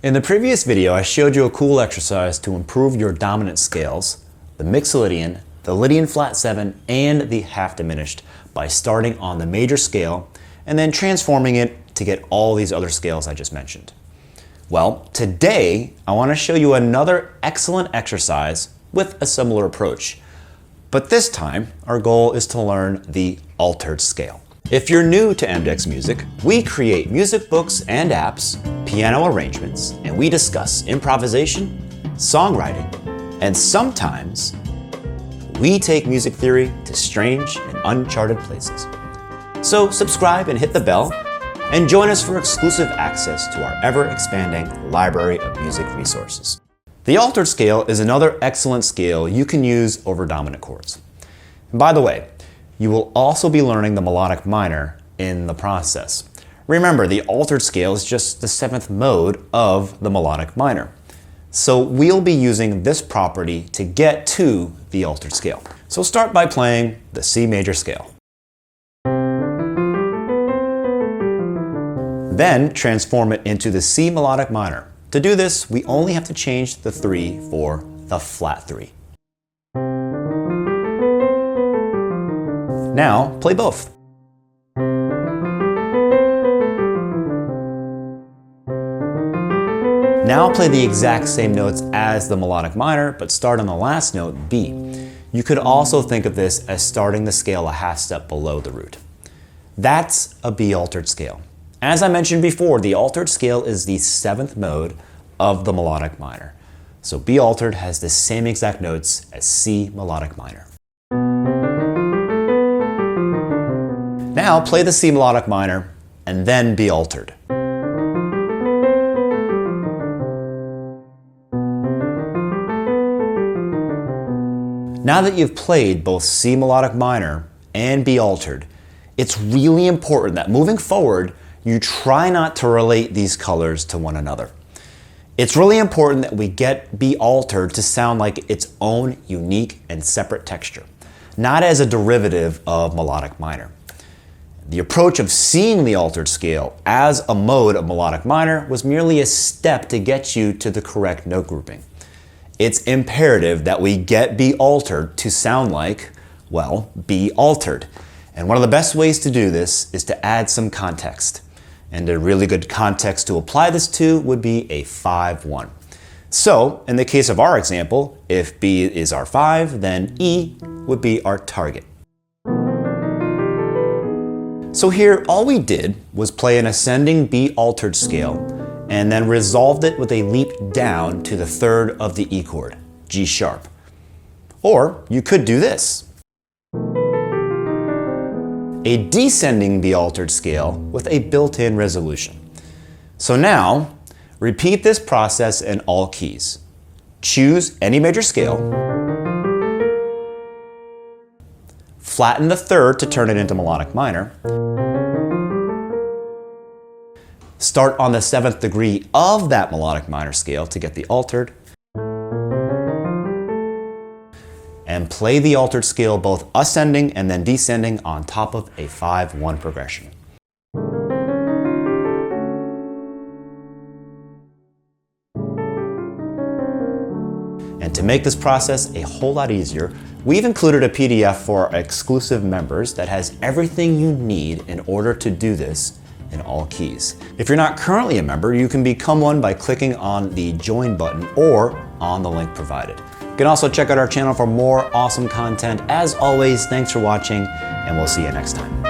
In the previous video, I showed you a cool exercise to improve your dominant scales, the Mixolydian, the Lydian flat 7, and the half diminished by starting on the major scale and then transforming it to get all these other scales I just mentioned. Well, today I want to show you another excellent exercise with a similar approach. But this time, our goal is to learn the altered scale. If you're new to MDEX Music, we create music books and apps, piano arrangements, and we discuss improvisation, songwriting, and sometimes we take music theory to strange and uncharted places. So subscribe and hit the bell, and join us for exclusive access to our ever-expanding library of music resources. The altered scale is another excellent scale you can use over dominant chords. And by the way, you will also be learning the melodic minor in the process. Remember, the altered scale is just the 7th mode of the melodic minor. So we'll be using this property to get to the altered scale. So start by playing the C major scale. Then transform it into the C melodic minor. To do this, we only have to change the 3 for the flat 3. Now, play both. Now play the exact same notes as the melodic minor, but start on the last note, B. You could also think of this as starting the scale a half step below the root. That's a B altered scale. As I mentioned before, the altered scale is the 7th mode of the melodic minor. So B altered has the same exact notes as C melodic minor. Now play the C melodic minor and then B altered. Now that you've played both C melodic minor and B altered, it's really important that moving forward, you try not to relate these colors to one another. It's really important that we get B altered to sound like its own unique and separate texture, not as a derivative of melodic minor. The approach of seeing the altered scale as a mode of melodic minor was merely a step to get you to the correct note grouping. It's imperative that we get B altered to sound like, well, B altered. And one of the best ways to do this is to add some context. And a really good context to apply this to would be a 5-1. So, in the case of our example, if B is our 5, then E would be our target. So here, all we did was play an ascending B altered scale and then resolved it with a leap down to the 3rd of the E chord, G sharp. Or you could do this. A descending B altered scale with a built-in resolution. So now, repeat this process in all keys. Choose any major scale, flatten the 3rd to turn it into melodic minor, start on the 7th degree of that melodic minor scale to get the altered, and play the altered scale both ascending and then descending on top of a 5-1 progression. And to make this process a whole lot easier, we've included a PDF for our exclusive members that has everything you need in order to do this in all keys. If you're not currently a member, you can become one by clicking on the join button or on the link provided. You can also check out our channel for more awesome content. As always, thanks for watching, and we'll see you next time.